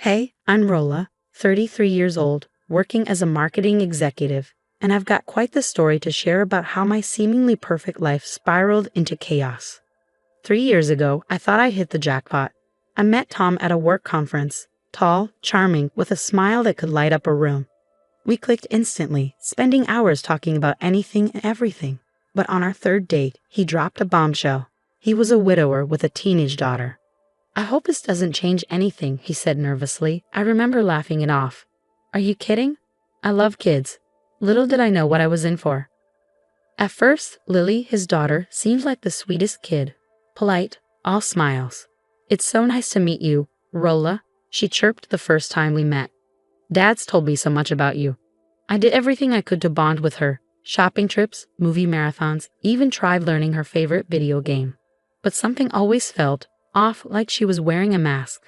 Hey, I'm Rolla, 33 years old, working as a marketing executive, and I've got quite the story to share about how my seemingly perfect life spiraled into chaos. 3 years ago, I thought I hit the jackpot. I met Tom at a work conference, tall, charming, with a smile that could light up a room. We clicked instantly, spending hours talking about anything and everything. But on our third date, he dropped a bombshell. He was a widower with a teenage daughter. "I hope this doesn't change anything," he said nervously. I remember laughing it off. "Are you kidding? I love kids." Little did I know what I was in for. At first, Lily, his daughter, seemed like the sweetest kid. Polite, all smiles. "It's so nice to meet you, Rolla," she chirped the first time we met. "Dad's told me so much about you." I did everything I could to bond with her. Shopping trips, movie marathons, even tried learning her favorite video game. But something always felt off, like she was wearing a mask.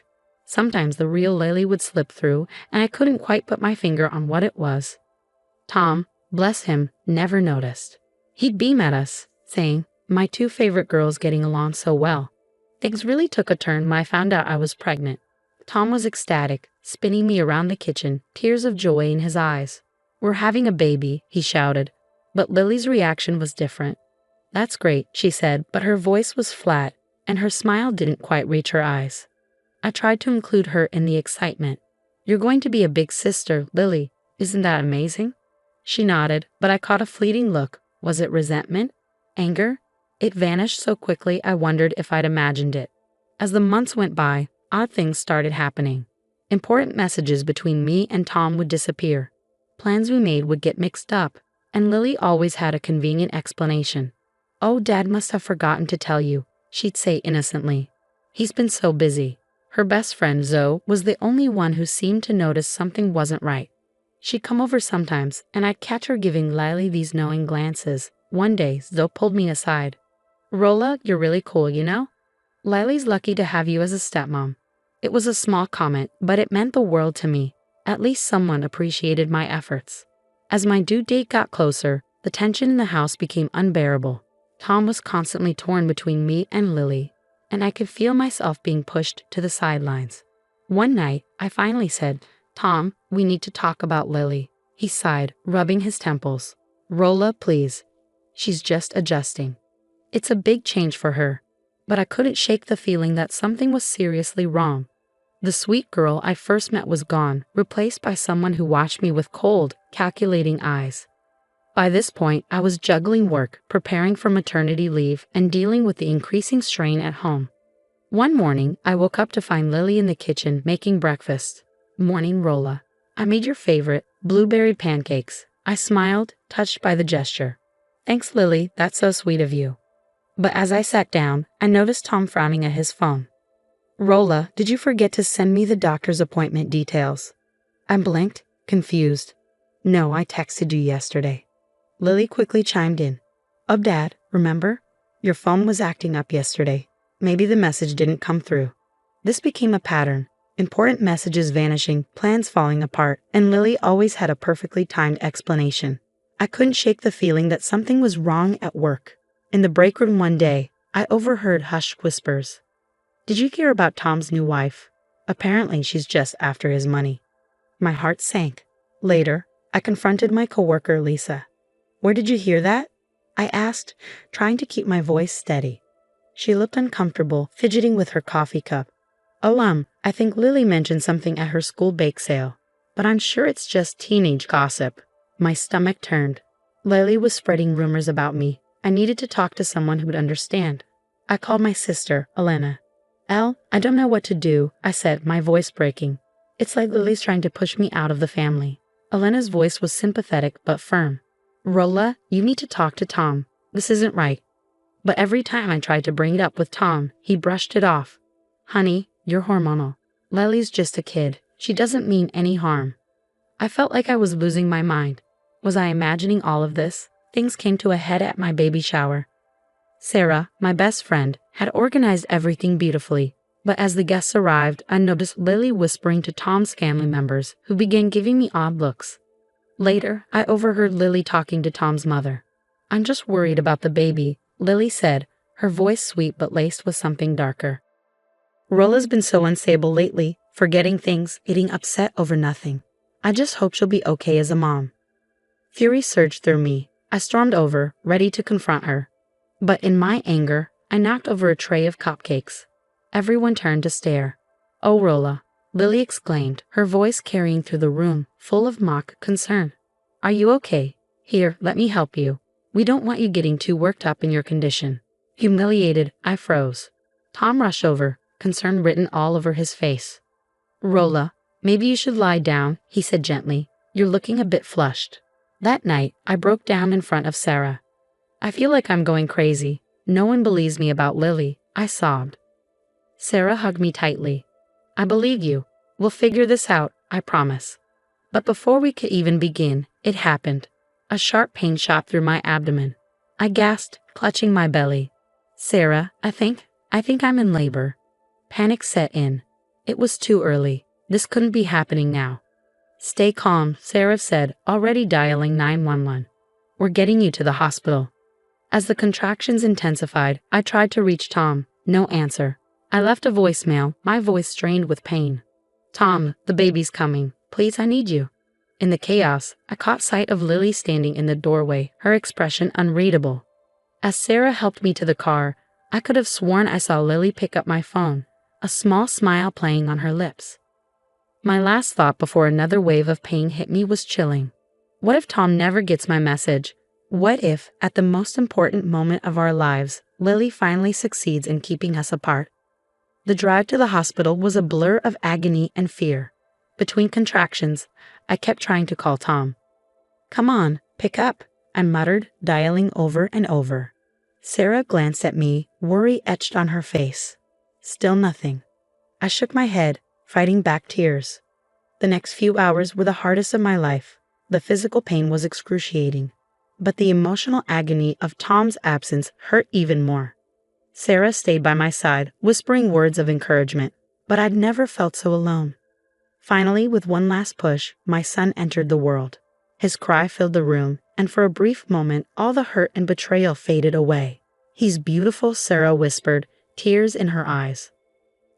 Sometimes the real Lily would slip through, and I couldn't quite put my finger on what it was. Tom, bless him, never noticed. He'd beam at us, saying, "My two favorite girls getting along so well." Things really took a turn when I found out I was pregnant. Tom was ecstatic, spinning me around the kitchen, tears of joy in his eyes. "We're having a baby," he shouted. But Lily's reaction was different. "That's great," she said, but her voice was flat, and her smile didn't quite reach her eyes. I tried to include her in the excitement. "You're going to be a big sister, Lily. Isn't that amazing?" She nodded, but I caught a fleeting look. Was it resentment? Anger? It vanished so quickly I wondered if I'd imagined it. As the months went by, odd things started happening. Important messages between me and Tom would disappear. Plans we made would get mixed up, and Lily always had a convenient explanation. "Oh, Dad must have forgotten to tell you," she'd say innocently. "He's been so busy." Her best friend, Zoe, was the only one who seemed to notice something wasn't right. She'd come over sometimes, and I'd catch her giving Lily these knowing glances. One day, Zoe pulled me aside. "Rolla, you're really cool, you know? Lily's lucky to have you as a stepmom." It was a small comment, but it meant the world to me. At least someone appreciated my efforts. As my due date got closer, the tension in the house became unbearable. Tom was constantly torn between me and Lily, and I could feel myself being pushed to the sidelines. One night, I finally said, "Tom, we need to talk about Lily." He sighed, rubbing his temples. "Rolla, please. She's just adjusting. It's a big change for her." But I couldn't shake the feeling that something was seriously wrong. The sweet girl I first met was gone, replaced by someone who watched me with cold, calculating eyes. By this point, I was juggling work, preparing for maternity leave, and dealing with the increasing strain at home. One morning, I woke up to find Lily in the kitchen making breakfast. "Morning, Rolla. I made your favorite, blueberry pancakes." I smiled, touched by the gesture. "Thanks, Lily, that's so sweet of you." But as I sat down, I noticed Tom frowning at his phone. "Rolla, did you forget to send me the doctor's appointment details?" I blinked, confused. "No, I texted you yesterday." Lily quickly chimed in. Dad, remember? Your phone was acting up yesterday. Maybe the message didn't come through." This became a pattern. Important messages vanishing, plans falling apart, and Lily always had a perfectly timed explanation. I couldn't shake the feeling that something was wrong at work. In the break room one day, I overheard hushed whispers. "Did you hear about Tom's new wife? Apparently she's just after his money." My heart sank. Later, I confronted my coworker Lisa. "Where did you hear that?" I asked, trying to keep my voice steady. She looked uncomfortable, fidgeting with her coffee cup. "Oh, I think Lily mentioned something at her school bake sale, but I'm sure it's just teenage gossip." My stomach turned. Lily was spreading rumors about me. I needed to talk to someone who would understand. I called my sister, Elena. I don't know what to do," I said, my voice breaking. "It's like Lily's trying to push me out of the family." Elena's voice was sympathetic but firm. "Rolla, you need to talk to Tom. This isn't right." But every time I tried to bring it up with Tom, he brushed it off. "Honey, you're hormonal. Lily's just a kid. She doesn't mean any harm." I felt like I was losing my mind. Was I imagining all of this? Things came to a head at my baby shower. Sarah, my best friend, had organized everything beautifully, but as the guests arrived, I noticed Lily whispering to Tom's family members, who began giving me odd looks. Later, I overheard Lily talking to Tom's mother. "I'm just worried about the baby," Lily said, her voice sweet but laced with something darker. "Rolla's been so unstable lately, forgetting things, getting upset over nothing. I just hope she'll be okay as a mom. Fury surged through me. I stormed over, ready to confront her. But in my anger, I knocked over a tray of cupcakes. Everyone turned to stare. "Oh, Rolla," Lily exclaimed, her voice carrying through the room, full of mock concern. "Are you okay? Here, let me help you. We don't want you getting too worked up in your condition." Humiliated, I froze. Tom rushed over, concern written all over his face. "Rolla, maybe you should lie down," he said gently. "You're looking a bit flushed." That night, I broke down in front of Sarah. "I feel like I'm going crazy. No one believes me about Lily," I sobbed. Sarah hugged me tightly. "I believe you. We'll figure this out, I promise." But before we could even begin, it happened. A sharp pain shot through my abdomen. I gasped, clutching my belly. "Sarah, I think I'm in labor." Panic set in. It was too early. This couldn't be happening now. "Stay calm," Sarah said, already dialing 911. "We're getting you to the hospital." As the contractions intensified, I tried to reach Tom. No answer. I left a voicemail, my voice strained with pain. "Tom, the baby's coming. Please, I need you." In the chaos, I caught sight of Lily standing in the doorway, her expression unreadable. As Sarah helped me to the car, I could have sworn I saw Lily pick up my phone, a small smile playing on her lips. My last thought before another wave of pain hit me was chilling. What if Tom never gets my message? What if, at the most important moment of our lives, Lily finally succeeds in keeping us apart? The drive to the hospital was a blur of agony and fear. Between contractions, I kept trying to call Tom. "Come on, pick up," I muttered, dialing over and over. Sarah glanced at me, worry etched on her face. Still nothing. I shook my head, fighting back tears. The next few hours were the hardest of my life. The physical pain was excruciating, but the emotional agony of Tom's absence hurt even more. Sarah stayed by my side, whispering words of encouragement, but I'd never felt so alone. Finally, with one last push, my son entered the world. His cry filled the room, and for a brief moment, all the hurt and betrayal faded away. "He's beautiful," Sarah whispered, tears in her eyes.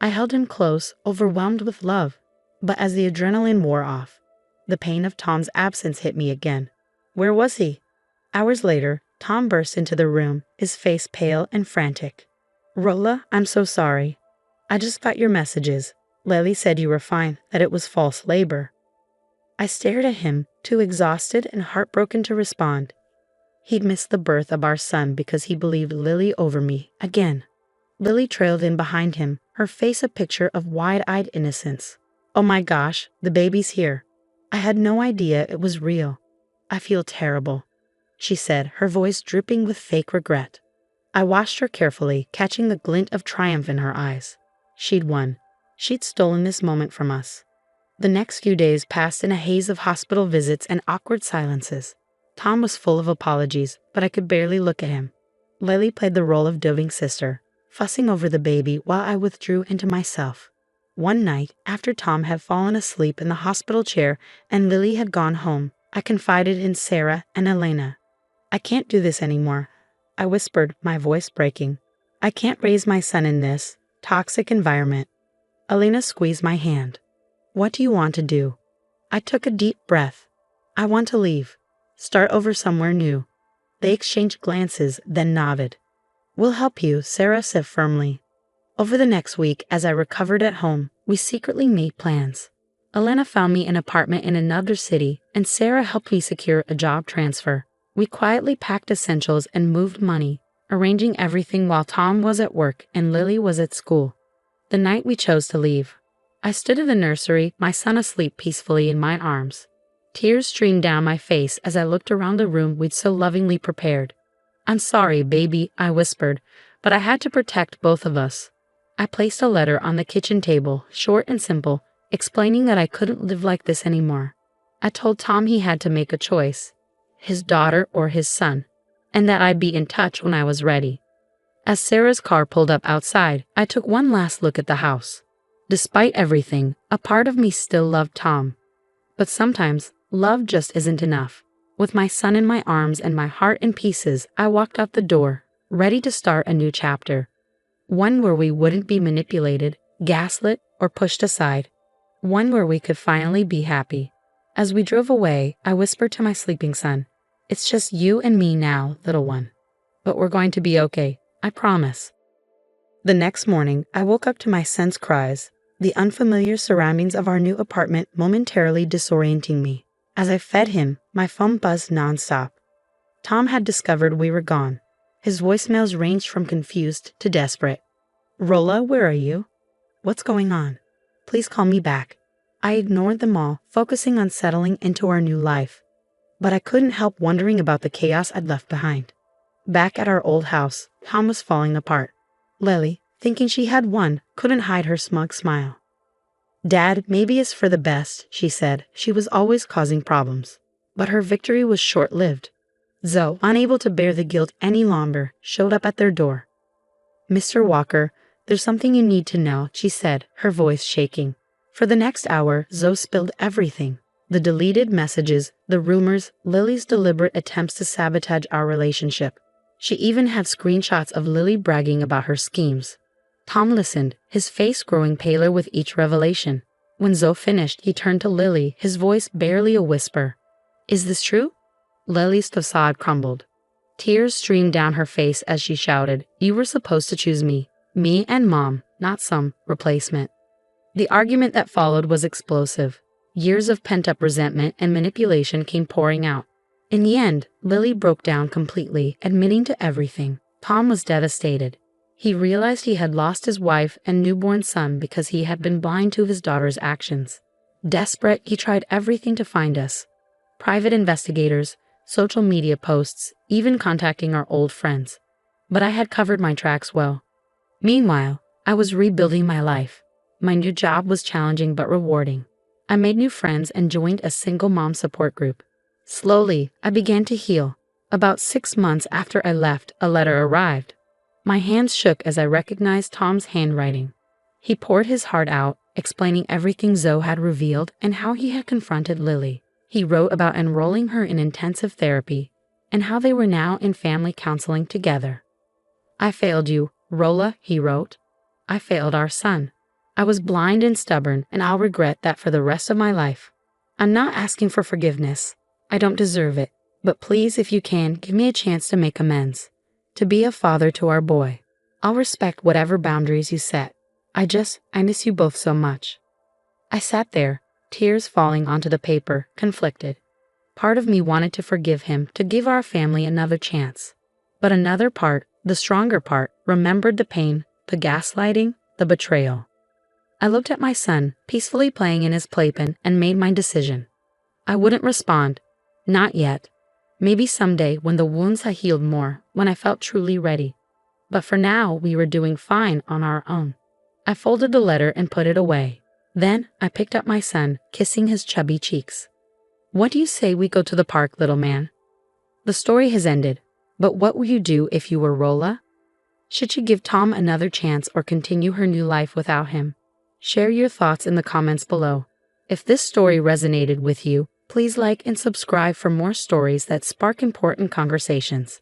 I held him close, overwhelmed with love, but as the adrenaline wore off, the pain of Tom's absence hit me again. Where was he? Hours later, Tom burst into the room, his face pale and frantic. "Rolla, I'm so sorry. I just got your messages. Lily said you were fine, that it was false labor." I stared at him, too exhausted and heartbroken to respond. He'd missed the birth of our son because he believed Lily over me again. Lily trailed in behind him, her face a picture of wide-eyed innocence. "Oh my gosh, the baby's here. I had no idea it was real. I feel terrible," she said, her voice dripping with fake regret. I watched her carefully, catching the glint of triumph in her eyes. She'd won. She'd stolen this moment from us. The next few days passed in a haze of hospital visits and awkward silences. Tom was full of apologies, but I could barely look at him. Lily played the role of doting sister, fussing over the baby while I withdrew into myself. One night, after Tom had fallen asleep in the hospital chair and Lily had gone home, I confided in Sarah and Elena. "I can't do this anymore," I whispered, my voice breaking. "I can't raise my son in this toxic environment." Elena squeezed my hand. "What do you want to do?" I took a deep breath. "I want to leave. Start over somewhere new." They exchanged glances, then nodded. "We'll help you," Sarah said firmly. Over the next week, as I recovered at home, we secretly made plans. Elena found me an apartment in another city, and Sarah helped me secure a job transfer. We quietly packed essentials and moved money, arranging everything while Tom was at work and Lily was at school. The night we chose to leave, I stood in the nursery, my son asleep peacefully in my arms. Tears streamed down my face as I looked around the room we'd so lovingly prepared. "I'm sorry, baby," I whispered, "but I had to protect both of us." I placed a letter on the kitchen table, short and simple, explaining that I couldn't live like this anymore. I told Tom he had to make a choice, his daughter or his son, and that I'd be in touch when I was ready. As Sarah's car pulled up outside, I took one last look at the house. Despite everything, a part of me still loved Tom. But sometimes, love just isn't enough. With my son in my arms and my heart in pieces, I walked out the door, ready to start a new chapter. One where we wouldn't be manipulated, gaslit, or pushed aside. one where we could finally be happy. As we drove away, I whispered to my sleeping son, "It's just you and me now, little one. But we're going to be okay, I promise." The next morning, I woke up to my son's cries, the unfamiliar surroundings of our new apartment momentarily disorienting me. As I fed him, my phone buzzed nonstop. Tom had discovered we were gone. His voicemails ranged from confused to desperate. "Rolla, where are you? What's going on? Please call me back." I ignored them all, focusing on settling into our new life. But I couldn't help wondering about the chaos I'd left behind. Back at our old house, Tom was falling apart. Lily, thinking she had won, couldn't hide her smug smile. "Dad, maybe it's for the best," she said. She was always causing problems. But her victory was short-lived. Zoe, unable to bear the guilt any longer, showed up at their door. "Mr. Walker, there's something you need to know," she said, her voice shaking. For the next hour, Zoe spilled everything. The deleted messages, the rumors, Lily's deliberate attempts to sabotage our relationship. She even had screenshots of Lily bragging about her schemes. Tom listened, his face growing paler with each revelation. When Zoe finished, he turned to Lily, his voice barely a whisper. "Is this true?" Lily's facade crumbled. Tears streamed down her face as she shouted, "You were supposed to choose me and Mom, not some replacement." The argument that followed was explosive. Years of pent-up resentment and manipulation came pouring out. In the end, Lily broke down completely, admitting to everything. Tom was devastated. He realized he had lost his wife and newborn son because he had been blind to his daughter's actions. Desperate, he tried everything to find us. Private investigators, social media posts, even contacting our old friends. But I had covered my tracks well. Meanwhile, I was rebuilding my life. My new job was challenging but rewarding. I made new friends and joined a single mom support group. Slowly, I began to heal. About 6 months after I left, a letter arrived. My hands shook as I recognized Tom's handwriting. He poured his heart out, explaining everything Zoe had revealed and how he had confronted Lily. He wrote about enrolling her in intensive therapy and how they were now in family counseling together. "I failed you, Rolla," he wrote. "I failed our son. I was blind and stubborn, and I'll regret that for the rest of my life. I'm not asking for forgiveness. I don't deserve it. But please, if you can, give me a chance to make amends. To be a father to our boy. I'll respect whatever boundaries you set. I miss you both so much." I sat there, tears falling onto the paper, conflicted. Part of me wanted to forgive him, to give our family another chance. But another part, the stronger part, remembered the pain, the gaslighting, the betrayal. I looked at my son, peacefully playing in his playpen, and made my decision. I wouldn't respond. Not yet. Maybe someday when the wounds had healed more, when I felt truly ready. But for now, we were doing fine on our own. I folded the letter and put it away. Then I picked up my son, kissing his chubby cheeks. "What do you say we go to the park, little man?" The story has ended, but what would you do if you were Rolla? Should she give Tom another chance or continue her new life without him? Share your thoughts in the comments below. If this story resonated with you, please like and subscribe for more stories that spark important conversations.